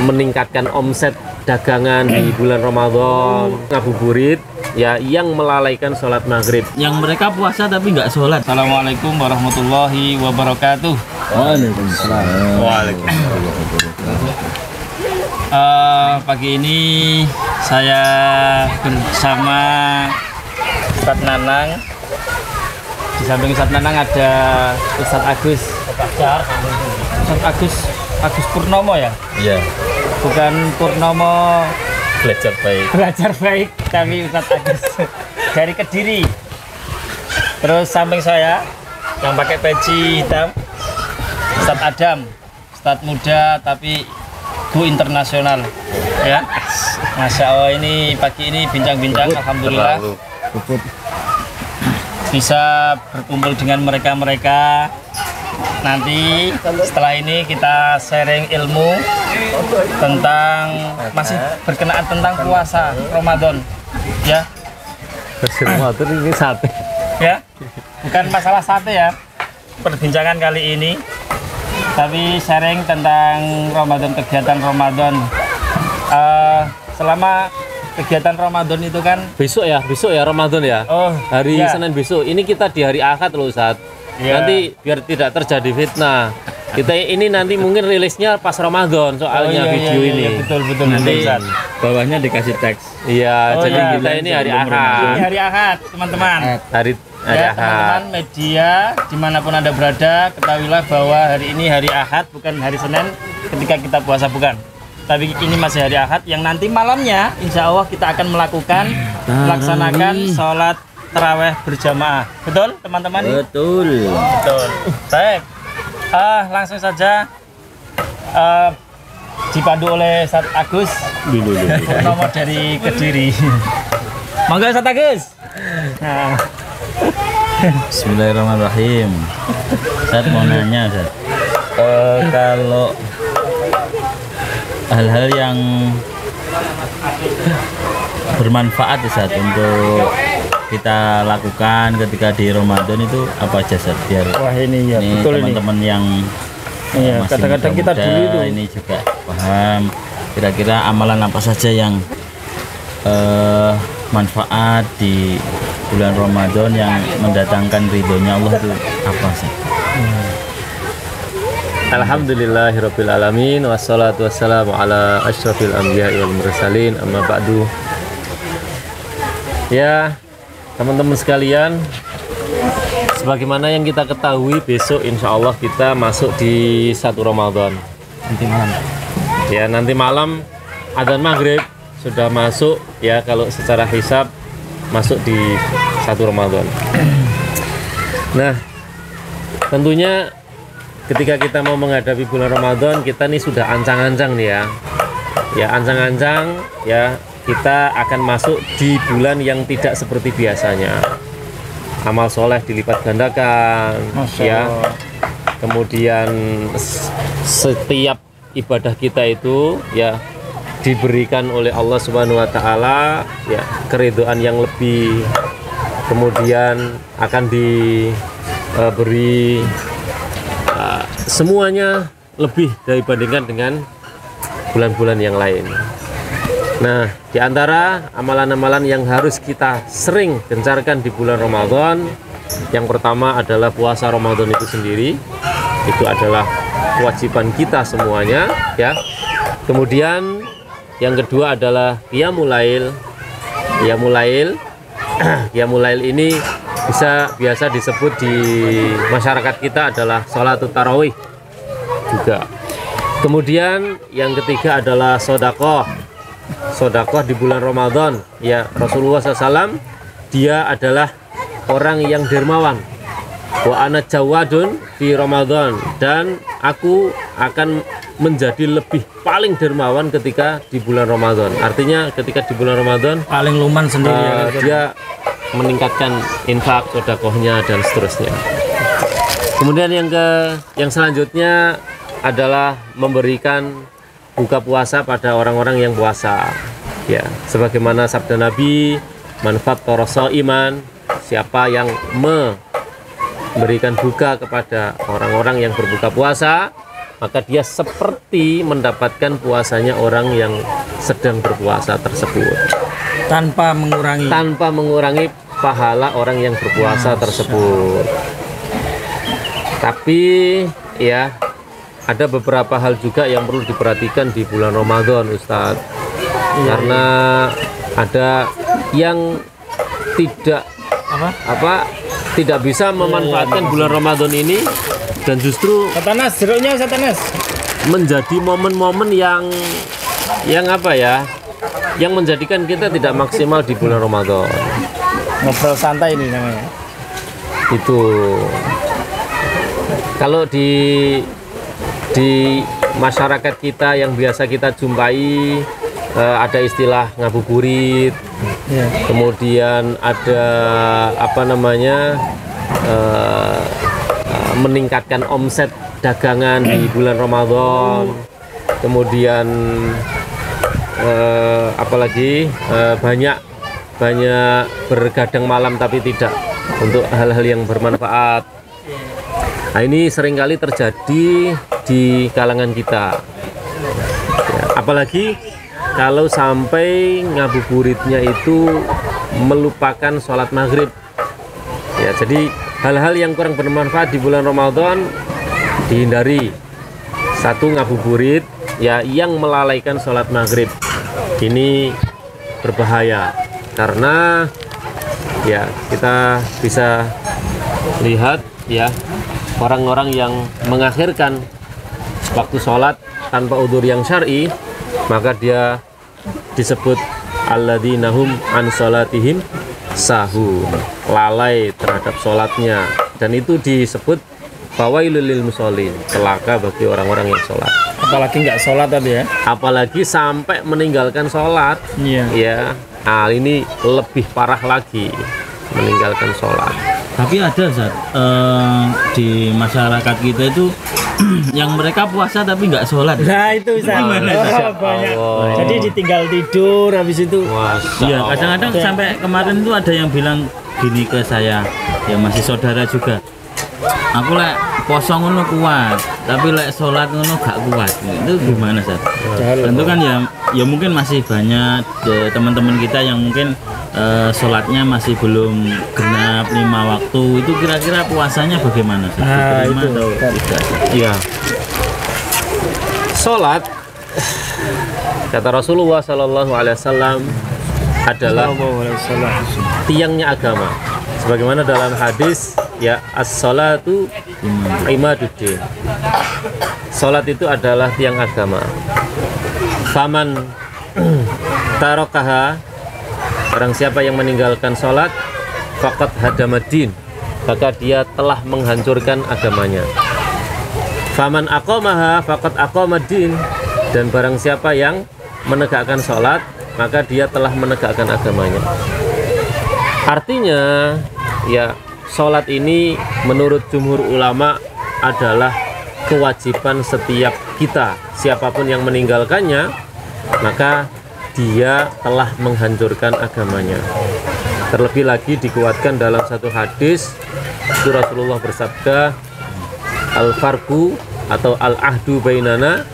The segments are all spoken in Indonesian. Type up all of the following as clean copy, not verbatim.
meningkatkan omset dagangan di bulan Ramadan, ngabuburit ya, yang melalaikan sholat maghrib. Yang mereka puasa tapi nggak sholat. Assalamualaikum warahmatullahi wabarakatuh. Waalaikumsalam. Pagi ini saya bersama Ustadz Nanang. Di samping Ustadz Nanang ada Ustadz Agus. Ustadz Agus Purnomo ya? Iya. Bukan Purnomo Belajar baik. belajar baik, tapi Ustadz Agus dari Kediri. Terus samping saya yang pakai peci hitam Ustadz Adam, Ustadz muda tapi go internasional ya. Masya Allah, ini pagi ini bincang-bincang, alhamdulillah bisa berkumpul dengan mereka-mereka. Nanti setelah ini kita sharing ilmu tentang, masih berkenaan tentang puasa Ramadan ya. Ramadan ini sate Ya, bukan masalah sate ya perbincangan kali ini, tapi sharing tentang Ramadan, kegiatan Ramadan. Selama kegiatan Ramadan itu kan besok ya Ramadan ya. oh Hari ya. Senin besok. Ini kita di hari Ahad loh, Ustadz. Ya. Nanti biar tidak terjadi fitnah, kita ini nanti mungkin rilisnya pas Ramadan soalnya video ini. Betul Nanti Ustaz. Bawahnya dikasih teks. Iya, Oh, jadi iya. kita ini hari Ini Ahad. hari Ahad, teman-teman. Hari Ya, Ahad. teman-teman media dimanapun Anda berada, ketahuilah bahwa hari ini hari Ahad, bukan hari Senin ketika kita puasa, bukan. Tapi ini masih hari Ahad yang nanti malamnya insya Allah kita akan melaksanakan sholat taraweh berjamaah. Betul teman-teman? Betul. Betul. Baik. Langsung saja dipandu oleh Ustadz Agus nomor dari Kediri. Monggo Ustadz Agus. Nah, Bismillahirrahmanirrahim. Saya mau nanya, Ustaz. Kalau hal-hal yang bermanfaat, Ustaz, untuk kita lakukan ketika di Ramadan itu apa aja, Ustaz? Biar wah ini ya ini betul ini. teman-teman yang Iya, masih kadang-kadang kita muda-muda dulu itu. ini juga paham kira-kira amalan apa saja yang manfaat di bulan Ramadan yang mendatangkan ridhonya Allah itu apa sih? Alhamdulillahirabbil alamin, wassalatu wassalamu ala asyrafil anbiya'i wal mursalin, amma ba'du. Ya, teman-teman sekalian, sebagaimana yang kita ketahui, besok insya Allah kita masuk di 1 Ramadan. Nanti malam. Ya, nanti malam adzan maghrib sudah masuk ya, kalau secara hisab masuk di 1 Ramadan. Nah, tentunya ketika kita mau menghadapi bulan Ramadan, kita nih sudah ancang-ancang nih ya. Ya, ancang-ancang ya, kita akan masuk di bulan yang tidak seperti biasanya. Amal soleh dilipat gandakan, Masya ya. Allah. Kemudian setiap ibadah kita itu ya diberikan oleh Allah Subhanahu wa taala ya keridhaan yang lebih. Kemudian akan diberi semuanya lebih dibandingkan dengan bulan-bulan yang lain. Nah, di antara amalan-amalan yang harus kita sering gencarkan di bulan Ramadan, yang pertama adalah puasa Ramadan itu sendiri. Itu adalah kewajiban kita semuanya ya. Kemudian yang kedua adalah qiyamul lail. Qiyamul lail ini biasa disebut di masyarakat kita adalah sholatut tarawih juga. Kemudian yang ketiga adalah sodakoh di bulan Ramadan ya. Rasulullah SAW dia adalah orang yang dermawan, wa ana jawadun di Ramadan, dan aku akan menjadi lebih paling dermawan ketika di bulan Ramadan. Artinya ketika di bulan Ramadan Paling luman sendiri ya. dia meningkatkan infak, sodakohnya dan seterusnya. Kemudian yang selanjutnya adalah memberikan buka puasa pada orang-orang yang puasa ya, sebagaimana sabda Nabi, man fattara shaiman, siapa yang memberikan buka kepada orang-orang yang berbuka puasa, maka dia seperti mendapatkan puasanya orang yang sedang berpuasa tersebut tanpa mengurangi pahala orang yang berpuasa tersebut. Tapi ya ada beberapa hal juga yang perlu diperhatikan di bulan Ramadan, Ustadz. Karena ada yang tidak bisa memanfaatkan bulan Ramadan ini, dan justru Satanas, jeruknya Satanas, menjadi momen-momen yang yang menjadikan kita tidak maksimal di bulan Ramadan. ngobrol santai ini namanya. Itu kalau di masyarakat kita yang biasa kita jumpai, ada istilah ngabuburit, kemudian ada meningkatkan omset dagangan di bulan Ramadan, kemudian apalagi banyak bergadang malam tapi tidak untuk hal-hal yang bermanfaat. Nah, ini seringkali terjadi di kalangan kita ya, apalagi kalau sampai ngabuburitnya itu melupakan sholat maghrib ya. Jadi hal-hal yang kurang bermanfaat di bulan Ramadan dihindari. Satu, ngabuburit ya yang melalaikan sholat maghrib, ini berbahaya karena ya kita bisa lihat ya orang-orang yang mengakhirkan waktu sholat tanpa udzur yang syar'i, maka dia disebut alladzina hum an sholatihim sahun, lalai terhadap sholatnya, dan itu disebut fawailul lil musholin, celaka bagi orang-orang yang sholat. Apalagi nggak sholat tadi ya, apalagi sampai meninggalkan sholat ya. Nah, ini lebih parah lagi, meninggalkan sholat. Tapi ada Zat, di masyarakat kita itu yang mereka puasa tapi nggak sholat. Nah itu banyak. Jadi ditinggal tidur habis itu. Iya, kadang-kadang sampai kemarin itu ada yang bilang gini ke saya, ya masih saudara juga. Aku lek poso ngono kuat, tapi lek sholat ngono gak kuat. Itu gimana Zat? Tentu kan ya mungkin masih banyak teman-teman kita yang mungkin sholatnya masih belum genap 5 waktu. Itu kira-kira puasanya bagaimana? Nah, itu atau tidak? Iya. Sholat kata Rasulullah Sallallahu Alaihi Wasallam adalah tiangnya agama. Sebagaimana dalam hadis ya, as-sholatu imaduddin. Sholat itu adalah tiang agama. Faman tarokaha, barang siapa yang meninggalkan sholat, faqad hadamaddin, maka dia telah menghancurkan agamanya. Faman aqamaha faqad aqamaddin, dan barang siapa yang menegakkan sholat, maka dia telah menegakkan agamanya. Artinya ya, sholat ini menurut jumhur ulama adalah kewajiban setiap kita. Siapapun yang meninggalkannya, maka dia telah menghancurkan agamanya. Terlebih lagi dikuatkan dalam satu hadis, itu Rasulullah bersabda, al-farqu atau al-ahdu bainana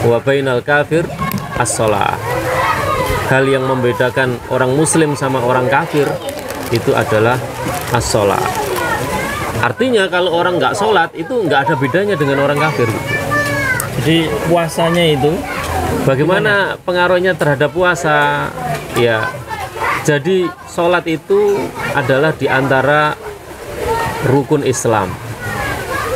wa bainal kafir as-sholah. Hal yang membedakan orang muslim sama orang kafir itu adalah as-sholah. Artinya kalau orang nggak sholat itu nggak ada bedanya dengan orang kafir gitu. Jadi puasanya itu bagaimana pengaruhnya terhadap puasa ya. Jadi sholat itu adalah diantara rukun Islam.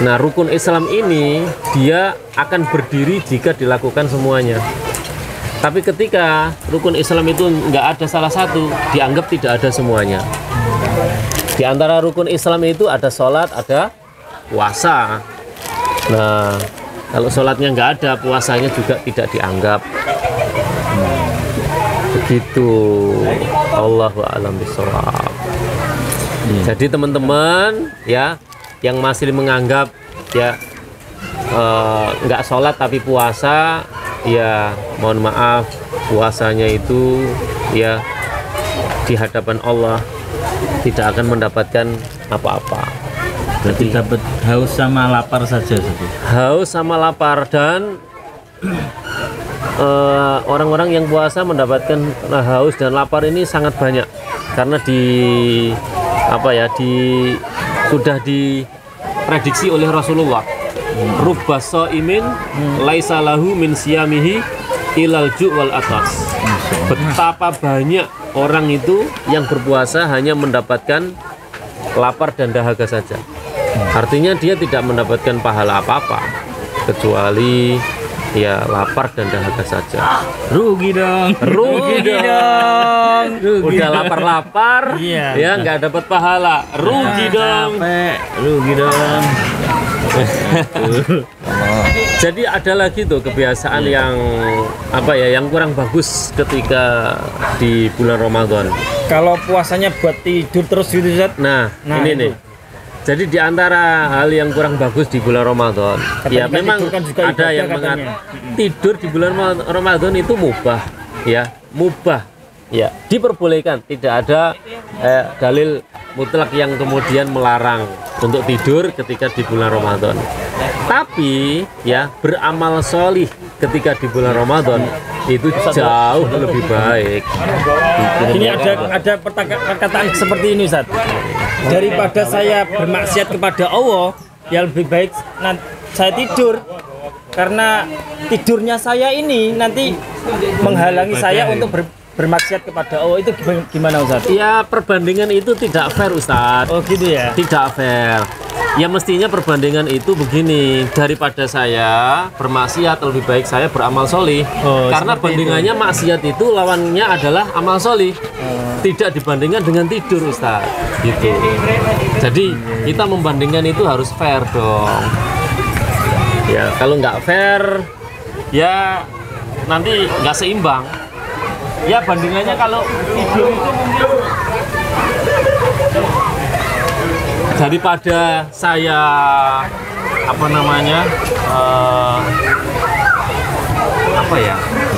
Nah, rukun Islam ini dia akan berdiri jika dilakukan semuanya. Tapi ketika rukun Islam itu nggak ada salah satu, dianggap tidak ada semuanya. Di antara rukun Islam itu ada sholat, ada puasa. Nah, kalau sholatnya nggak ada, puasanya juga tidak dianggap. Begitu. Allahu a'lam bishawab. Jadi teman-teman ya, yang masih menganggap ya nggak sholat tapi puasa, ya mohon maaf, puasanya itu ya di hadapan Allah tidak akan mendapatkan apa-apa. Berarti dapat haus sama lapar saja Ustaz. Haus sama lapar, dan orang-orang yang puasa mendapatkan haus dan lapar ini sangat banyak karena sudah diprediksi oleh Rasulullah. Rubba shaimin laisa lahu min siyamihi ilal ju' wal atas. Betapa banyak orang itu yang berpuasa hanya mendapatkan lapar dan dahaga saja. Artinya dia tidak mendapatkan pahala apa-apa kecuali ya lapar dan dahaga saja. Rugi dong. Udah lapar-lapar, ya nggak dapat pahala. Rugi dong. Rugi dong. Jadi ada lagi tuh kebiasaan yang yang kurang bagus ketika di bulan Ramadan. Kalau puasanya buat tidur terus gitu Ustaz. Nah ini itu. nih. Jadi di antara hal yang kurang bagus di bulan Ramadan, ya memang kan juga ada yang tidur di bulan Ramadan itu mubah, ya diperbolehkan. Tidak ada dalil mutlak yang kemudian melarang untuk tidur ketika di bulan Ramadan. Tapi ya beramal sholih ketika di bulan Ramadan itu jauh lebih baik. Ini ada perkataan seperti ini Ustaz. Daripada saya bermaksiat kepada Allah, ya lebih baik saya tidur, karena tidurnya saya ini nanti menghalangi saya untuk bermaksiat kepada Allah. Itu gimana Ustaz? Ya perbandingan itu tidak fair Ustaz. Oh gitu ya? Tidak fair. Ya mestinya perbandingan itu begini, daripada saya bermaksiat lebih baik saya beramal sholih. Karena bandingannya maksiat itu lawannya adalah amal sholih. Tidak dibandingkan dengan tidur Ustaz. Gitu. Jadi kita membandingkan itu harus fair dong. Ya kalau nggak fair, ya nanti nggak seimbang. Ya bandingannya kalau tidur itu mungkin daripada saya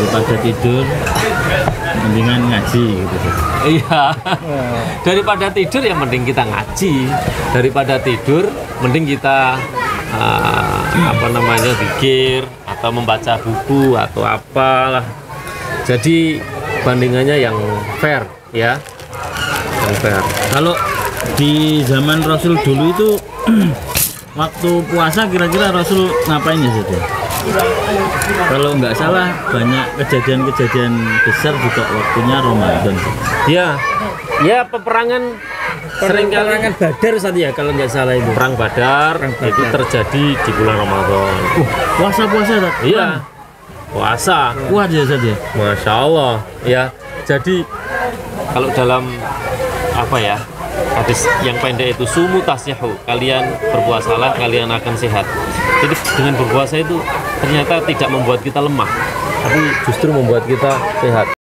daripada tidur mendingan ngaji gitu. Iya. Daripada tidur ya mending kita ngaji. Daripada tidur mending kita zikir atau membaca buku atau apalah. Jadi bandingannya yang fair ya. Yang fair. Kalau di zaman Rasul dulu itu waktu puasa kira-kira Rasul ngapain ya saja? Kalau nggak salah banyak kejadian-kejadian besar juga waktunya Ramadan. Ya peperangan Peperangan Badar Ustaz ya kalau nggak salah itu. Perang Badar itu terjadi di bulan Ramadan. Puasa-puasa tak? Iya. Puasa. Kuat ya saja. Masya Allah ya. Jadi kalau dalam hadis yang pendek itu sumu tasyahu, kalian berpuasalah kalian akan sehat. Jadi dengan berpuasa itu ternyata tidak membuat kita lemah, tapi justru membuat kita sehat.